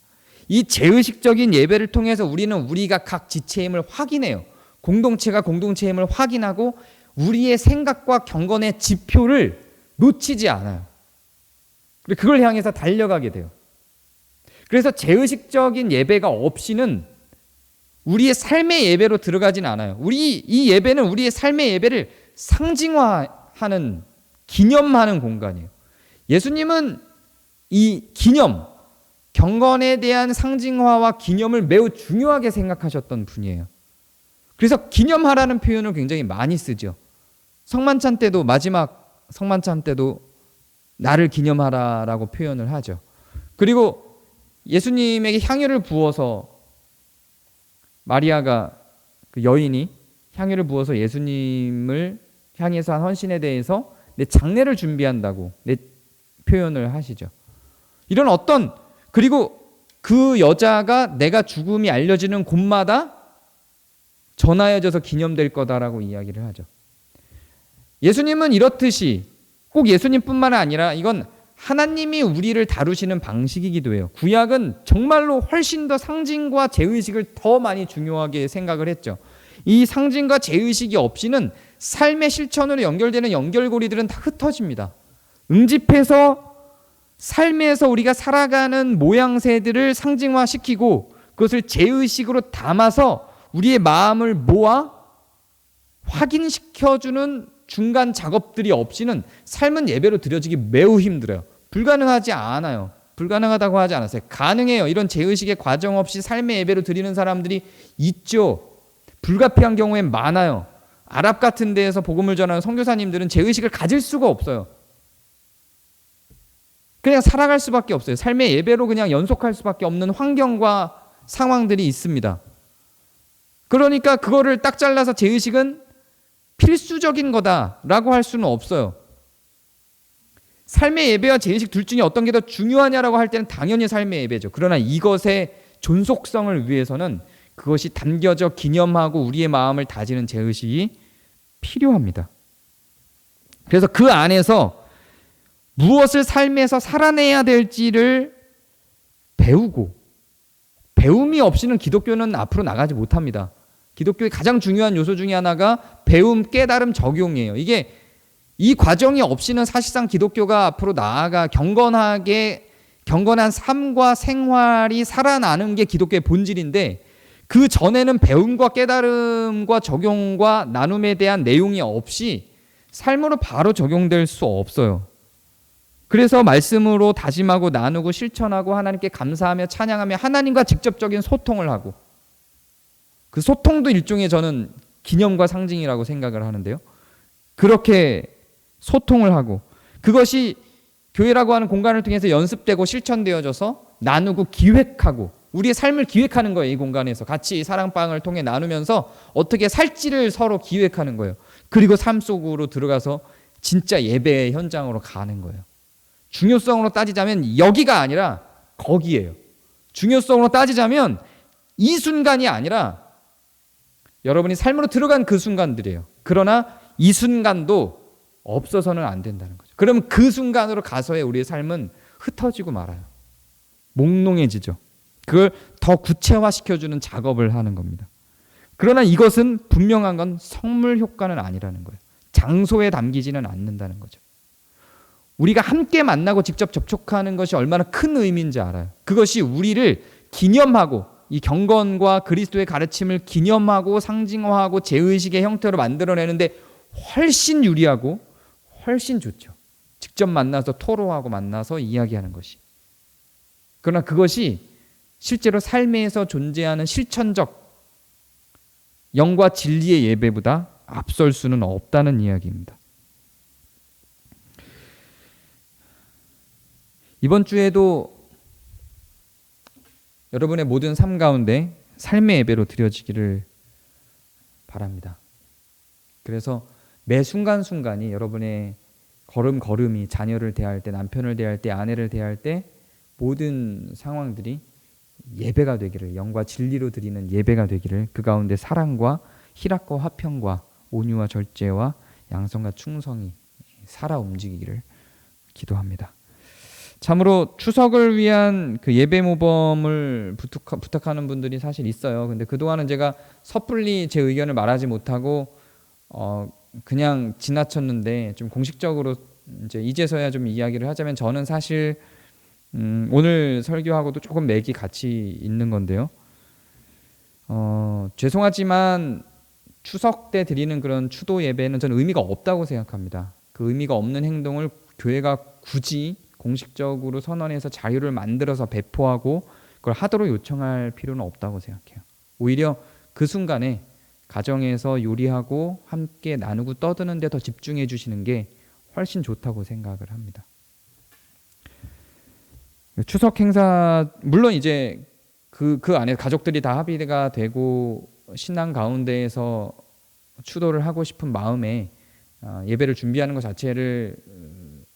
이 제의식적인 예배를 통해서 우리가 각 지체의 힘을 확인해요. 공동체가 공동체의 힘을 확인하고 우리의 생각과 경건의 지표를 놓치지 않아요. 그걸 향해서 달려가게 돼요. 그래서 제의식적인 예배가 없이는 우리의 삶의 예배로 들어가진 않아요. 이 예배는 우리의 삶의 예배를 상징화하는, 기념하는 공간이에요. 예수님은 이 기념, 경건에 대한 상징화와 기념을 매우 중요하게 생각하셨던 분이에요. 그래서 기념하라는 표현을 굉장히 많이 쓰죠. 성만찬 때도, 마지막 성만찬 때도 나를 기념하라라고 표현을 하죠. 그리고 예수님에게 향유를 부어서 마리아가, 그 여인이 향유를 부어서 예수님을 향해서 한 헌신에 대해서 내 장례를 준비한다고 표현을 하시죠. 이런 그리고 그 여자가 내가 죽음이 알려지는 곳마다 전하여져서 기념될 거다라고 이야기를 하죠. 예수님은 이렇듯이 꼭 예수님뿐만 아니라 이건 하나님이 우리를 다루시는 방식이기도 해요. 구약은 정말로 훨씬 더 상징과 제의식을 더 많이 중요하게 생각을 했죠. 이 상징과 제의식이 없이는 삶의 실천으로 연결되는 연결고리들은 다 흩어집니다. 응집해서 삶에서 우리가 살아가는 모양새들을 상징화시키고 그것을 제의식으로 담아서 우리의 마음을 모아 확인시켜주는 중간 작업들이 없이는 삶은 예배로 드려지기 매우 힘들어요. 불가능하지 않아요. 불가능하다고 하지 않았어요. 가능해요. 이런 제의식의 과정 없이 삶의 예배로 드리는 사람들이 있죠. 불가피한 경우엔 많아요. 아랍 같은 데에서 복음을 전하는 선교사님들은 제의식을 가질 수가 없어요. 그냥 살아갈 수밖에 없어요. 삶의 예배로 그냥 연속할 수밖에 없는 환경과 상황들이 있습니다. 그러니까 그거를 딱 잘라서 제의식은 필수적인 거다라고 할 수는 없어요. 삶의 예배와 제의식 둘 중에 어떤 게 더 중요하냐라고 할 때는 당연히 삶의 예배죠. 그러나 이것의 존속성을 위해서는 그것이 담겨져 기념하고 우리의 마음을 다지는 제의식이 필요합니다. 그래서 그 안에서 무엇을 삶에서 살아내야 될지를 배우고, 배움이 없이는 기독교는 앞으로 나가지 못합니다. 기독교의 가장 중요한 요소 중에 하나가 배움, 깨달음, 적용이에요. 이게 이 과정이 없이는 사실상 기독교가 앞으로 나아가 경건한 삶과 생활이 살아나는 게 기독교의 본질인데, 그 전에는 배움과 깨달음과 적용과 나눔에 대한 내용이 없이 삶으로 바로 적용될 수 없어요. 그래서 말씀으로 다짐하고 나누고 실천하고 하나님께 감사하며 찬양하며 하나님과 직접적인 소통을 하고, 그 소통도 일종의 저는 기념과 상징이라고 생각을 하는데요. 그렇게 소통을 하고, 그것이 교회라고 하는 공간을 통해서 연습되고 실천되어져서 나누고 기획하고, 우리의 삶을 기획하는 거예요. 이 공간에서 같이 사랑방을 통해 나누면서 어떻게 살지를 서로 기획하는 거예요. 그리고 삶 속으로 들어가서 진짜 예배의 현장으로 가는 거예요. 중요성으로 따지자면 여기가 아니라 거기예요. 중요성으로 따지자면 이 순간이 아니라 여러분이 삶으로 들어간 그 순간들이에요. 그러나 이 순간도 없어서는 안 된다는 거죠. 그러면 그 순간으로 가서의 우리의 삶은 흩어지고 말아요. 몽롱해지죠. 그걸 더 구체화시켜주는 작업을 하는 겁니다. 그러나 이것은 분명한 건 성물 효과는 아니라는 거예요. 장소에 담기지는 않는다는 거죠. 우리가 함께 만나고 직접 접촉하는 것이 얼마나 큰 의미인지 알아요. 그것이 우리를 기념하고, 이 경건과 그리스도의 가르침을 기념하고 상징화하고 제의식의 형태로 만들어내는데 훨씬 유리하고 훨씬 좋죠. 직접 만나서 토로하고 만나서 이야기하는 것이. 그러나 그것이 실제로 삶에서 존재하는 실천적 영과 진리의 예배보다 앞설 수는 없다는 이야기입니다. 이번 주에도 여러분의 모든 삶 가운데 삶의 예배로 드려지기를 바랍니다. 그래서 매 순간순간이 여러분의 걸음걸음이 자녀를 대할 때, 남편을 대할 때, 아내를 대할 때 모든 상황들이 예배가 되기를, 영과 진리로 드리는 예배가 되기를, 그 가운데 사랑과 희락과 화평과 온유와 절제와 양성과 충성이 살아 움직이기를 기도합니다. 참으로 추석을 위한 그 예배 모범을 부탁하는 분들이 사실 있어요. 근데 그동안은 제가 섣불리 제 의견을 말하지 못하고 그냥 지나쳤는데, 좀 공식적으로 이제서야 좀 이야기를 하자면, 저는 사실 오늘 설교하고도 조금 맥이 같이 있는 건데요. 죄송하지만 추석 때 드리는 그런 추도 예배는 저는 의미가 없다고 생각합니다. 그 의미가 없는 행동을 교회가 굳이 공식적으로 선언해서 자유를 만들어서 배포하고 그걸 하도록 요청할 필요는 없다고 생각해요. 오히려 그 순간에 가정에서 요리하고 함께 나누고 떠드는 데 더 집중해 주시는 게 훨씬 좋다고 생각을 합니다. 추석 행사, 물론 이제 그 안에 가족들이 다 합의가 되고 신앙 가운데에서 추도를 하고 싶은 마음에 예배를 준비하는 것 자체를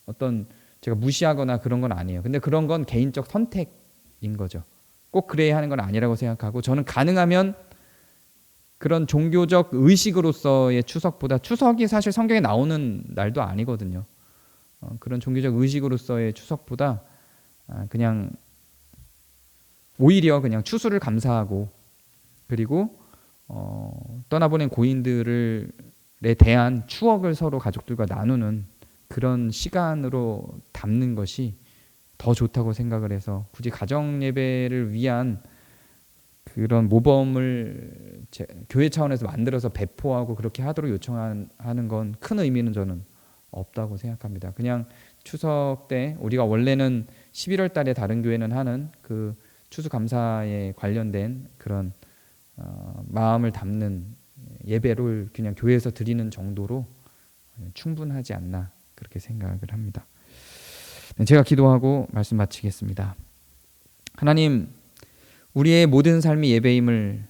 어떤 제가 무시하거나 그런 건 아니에요. 근데 그런 건 개인적 선택인 거죠. 꼭 그래야 하는 건 아니라고 생각하고, 저는 가능하면 그런 종교적 의식으로서의 추석보다, 추석이 사실 성경에 나오는 날도 아니거든요. 그런 종교적 의식으로서의 추석보다 그냥 오히려 그냥 추수를 감사하고, 그리고 떠나보낸 고인들에 대한 추억을 서로 가족들과 나누는 그런 시간으로 담는 것이 더 좋다고 생각을 해서, 굳이 가정 예배를 위한 그런 모범을 교회 차원에서 만들어서 배포하고 그렇게 하도록 요청하는 건 큰 의미는 저는 없다고 생각합니다. 그냥 추석 때 우리가 원래는 11월 달에 다른 교회는 하는 그 추수감사에 관련된 그런 마음을 담는 예배를 그냥 교회에서 드리는 정도로 충분하지 않나, 그렇게 생각을 합니다. 제가 기도하고 말씀 마치겠습니다. 하나님, 우리의 모든 삶이 예배임을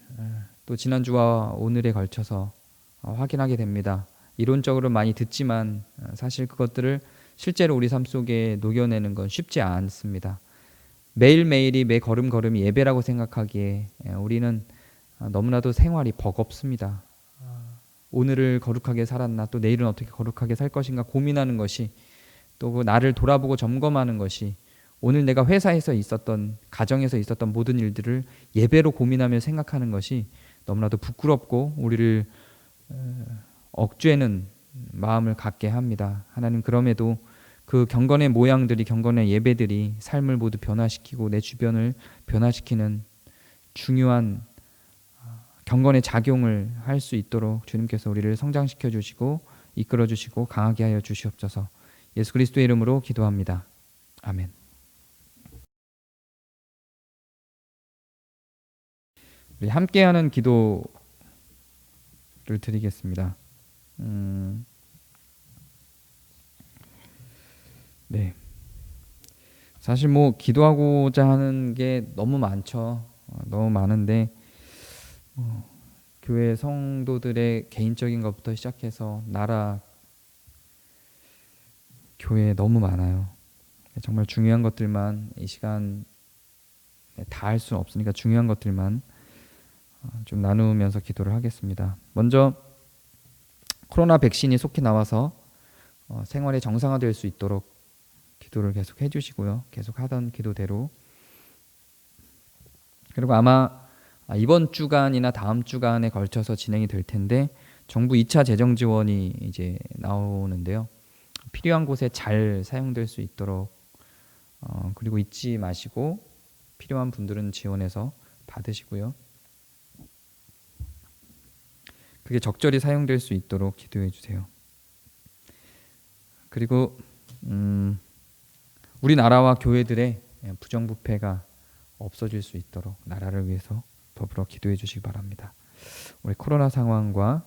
또 지난주와 오늘에 걸쳐서 확인하게 됩니다. 이론적으로 많이 듣지만 사실 그것들을 실제로 우리 삶 속에 녹여내는 건 쉽지 않습니다. 매일매일이 매 걸음걸음이 예배라고 생각하기에 우리는 너무나도 생활이 버겁습니다. 오늘을 거룩하게 살았나, 또 내일은 어떻게 거룩하게 살 것인가 고민하는 것이, 또 그 나를 돌아보고 점검하는 것이, 오늘 내가 회사에서 있었던, 가정에서 있었던 모든 일들을 예배로 고민하며 생각하는 것이 너무나도 부끄럽고 우리를 억죄는 마음을 갖게 합니다. 하나님, 그럼에도 그 경건의 모양들이, 경건의 예배들이 삶을 모두 변화시키고 내 주변을 변화시키는 중요한 경건의 작용을 할 수 있도록 주님께서 우리를 성장시켜 주시고 이끌어 주시고 강하게 하여 주시옵소서. 예수 그리스도의 이름으로 기도합니다. 아멘. 우리 함께하는 기도를 드리겠습니다. 네. 사실 뭐 기도하고자 하는 게 너무 많죠. 너무 많은데 교회 성도들의 개인적인 것부터 시작해서 나라, 교회 너무 많아요. 정말 중요한 것들만 이 시간 다 할 수는 없으니까 중요한 것들만 좀 나누면서 기도를 하겠습니다. 먼저 코로나 백신이 속히 나와서 생활이 정상화될 수 있도록 기도를 계속 해주시고요. 계속 하던 기도대로. 그리고 아마 이번 주간이나 다음 주간에 걸쳐서 진행이 될 텐데 정부 2차 재정 지원이 이제 나오는데요. 필요한 곳에 잘 사용될 수 있도록 그리고 잊지 마시고 필요한 분들은 지원해서 받으시고요. 그게 적절히 사용될 수 있도록 기도해 주세요. 그리고 우리나라와 교회들의 부정부패가 없어질 수 있도록 나라를 위해서 더불어 기도해 주시기 바랍니다. 우리 코로나 상황과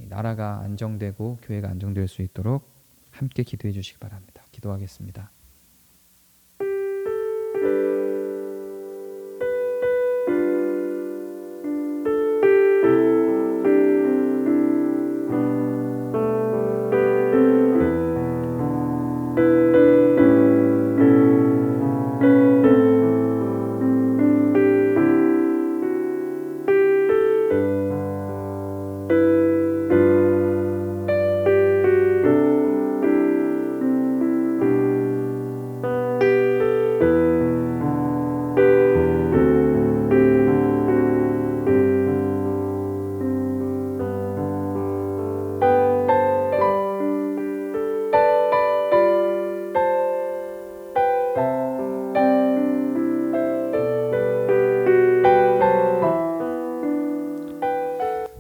나라가 안정되고 교회가 안정될 수 있도록 함께 기도해 주시기 바랍니다. 기도하겠습니다.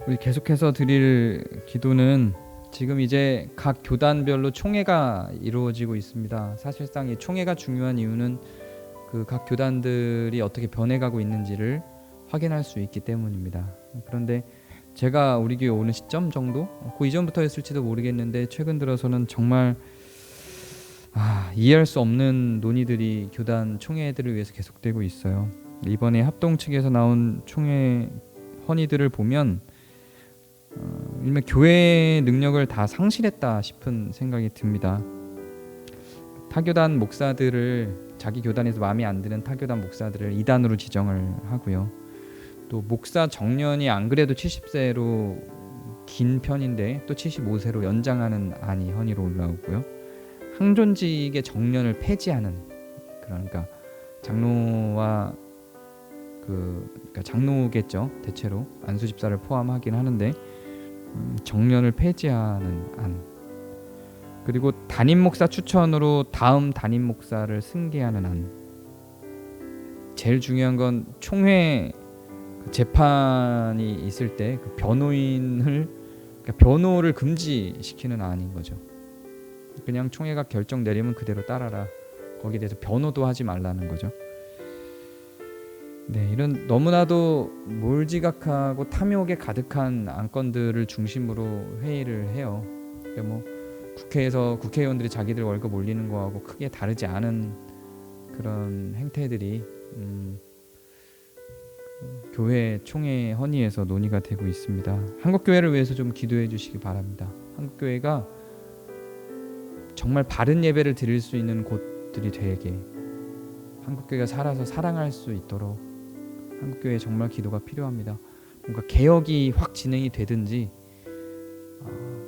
우리 계속해서 드릴 기도는 지금 이제 각 교단별로 총회가 이루어지고 있습니다. 사실상 이 총회가 중요한 이유는 그 각 교단들이 어떻게 변해가고 있는지를 확인할 수 있기 때문입니다. 그런데 제가 우리 교회 오는 시점 정도? 그 이전부터였을지도 모르겠는데 최근 들어서는 정말 이해할 수 없는 논의들이 교단 총회들을 위해서 계속되고 있어요. 이번에 합동 측에서 나온 총회 헌의들을 보면 일명 교회의 능력을 다 상실했다 싶은 생각이 듭니다. 타교단 목사들을, 자기 교단에서 마음에 안 드는 타교단 목사들을 이단으로 지정을 하고요. 또 목사 정년이 안 그래도 70세로 긴 편인데 또 75세로 연장하는 안이 헌의로 올라오고요. 항존직의 정년을 폐지하는, 그러니까 장로와 그러니까 장로겠죠, 대체로 안수 집사를 포함하긴 하는데 정년을 폐지하는 안, 그리고 담임 목사 추천으로 다음 담임 목사를 승계하는 안. 제일 중요한 건 총회 재판이 있을 때 그 변호인을, 그러니까 변호를 금지시키는 안인 거죠. 그냥 총회가 결정 내리면 그대로 따라라, 거기에 대해서 변호도 하지 말라는 거죠. 네, 이런 너무나도 몰지각하고 탐욕에 가득한 안건들을 중심으로 회의를 해요. 그러니까 뭐 국회에서 국회의원들이 자기들 월급 올리는 거하고 크게 다르지 않은 그런 행태들이 교회 총회 헌의에서 논의가 되고 있습니다. 한국교회를 위해서 좀 기도해 주시기 바랍니다. 한국교회가 정말 바른 예배를 드릴 수 있는 곳들이 되게, 한국교회가 살아서 사랑할 수 있도록 한국교회에 정말 기도가 필요합니다. 뭔가 개혁이 확 진행이 되든지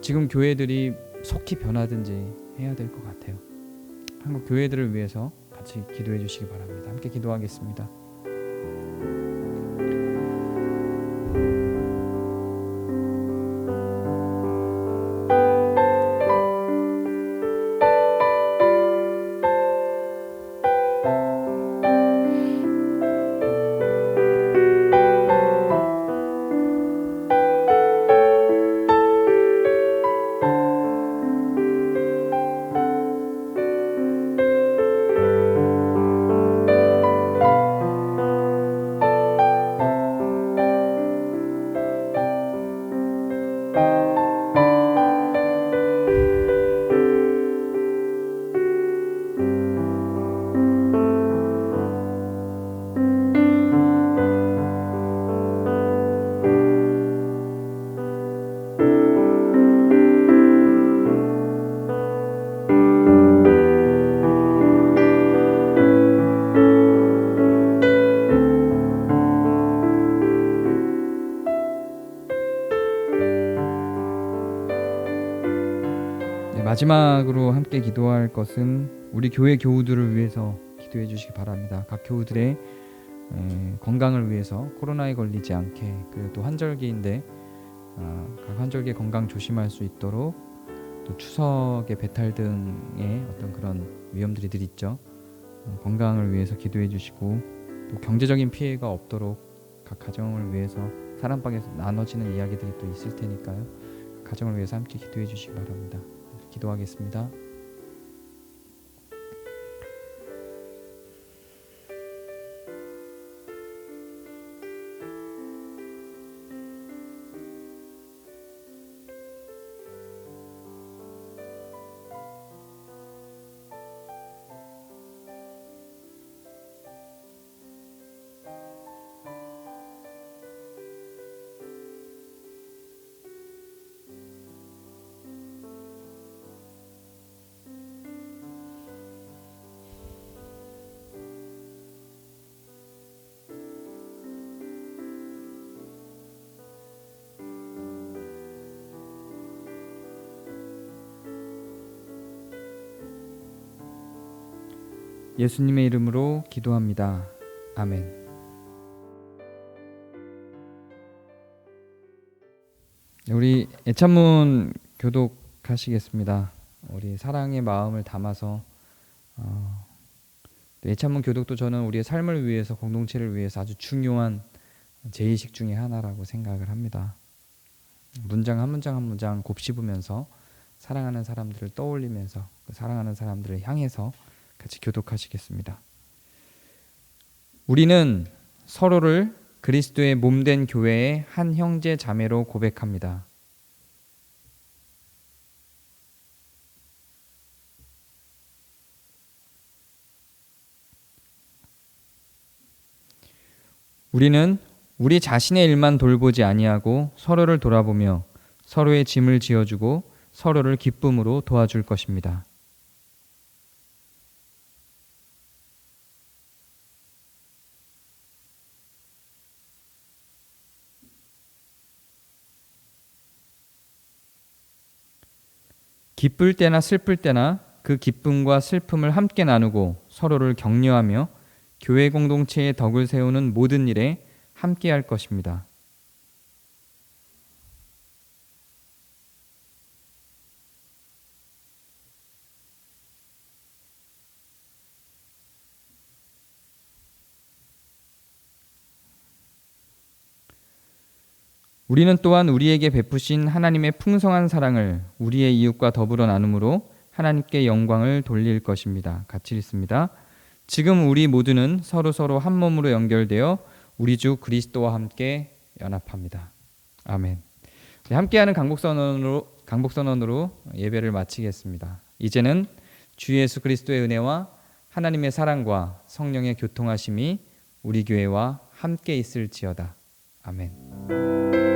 지금 교회들이 속히 변하든지 해야 될 것 같아요. 한국 교회들을 위해서 같이 기도해 주시기 바랍니다. 함께 기도하겠습니다. 마지막으로 함께 기도할 것은 우리 교회 교우들을 위해서 기도해 주시기 바랍니다. 각 교우들의 건강을 위해서 코로나에 걸리지 않게, 그리고 또 환절기인데 각 환절기에 건강 조심할 수 있도록, 또 추석의 배탈 등의 어떤 그런 위험들이 늘 있죠. 건강을 위해서 기도해 주시고, 또 경제적인 피해가 없도록 각 가정을 위해서 사랑방에서 나눠지는 이야기들이 또 있을 테니까요. 가정을 위해서 함께 기도해 주시기 바랍니다. 기도하겠습니다. 예수님의 이름으로 기도합니다. 아멘. 우리 애찬문 교독하시겠습니다. 우리 사랑의 마음을 담아서 애찬문 교독도 저는 우리의 삶을 위해서, 공동체를 위해서 아주 중요한 제의식 중에 하나라고 생각을 합니다. 문장 한 문장 한 문장 곱씹으면서 사랑하는 사람들을 떠올리면서 그 사랑하는 사람들을 향해서 같이 교독하시겠습니다. 우리는 서로를 그리스도의 몸된 교회의 한 형제 자매로 고백합니다. 우리는 우리 자신의 일만 돌보지 아니하고 서로를 돌아보며 서로의 짐을 지어주고 서로를 기쁨으로 도와줄 것입니다. 기쁠 때나 슬플 때나 그 기쁨과 슬픔을 함께 나누고 서로를 격려하며 교회 공동체의 덕을 세우는 모든 일에 함께 할 것입니다. 우리는 또한 우리에게 베푸신 하나님의 풍성한 사랑을 우리의 이웃과 더불어 나눔으로 하나님께 영광을 돌릴 것입니다. 같이 읽습니다. 지금 우리 모두는 서로 한 몸으로 연결되어 우리 주 그리스도와 함께 연합합니다. 아멘. 함께하는 강복선언으로 예배를 마치겠습니다. 이제는 주 예수 그리스도의 은혜와 하나님의 사랑과 성령의 교통하심이 우리 교회와 함께 있을지어다. 아멘.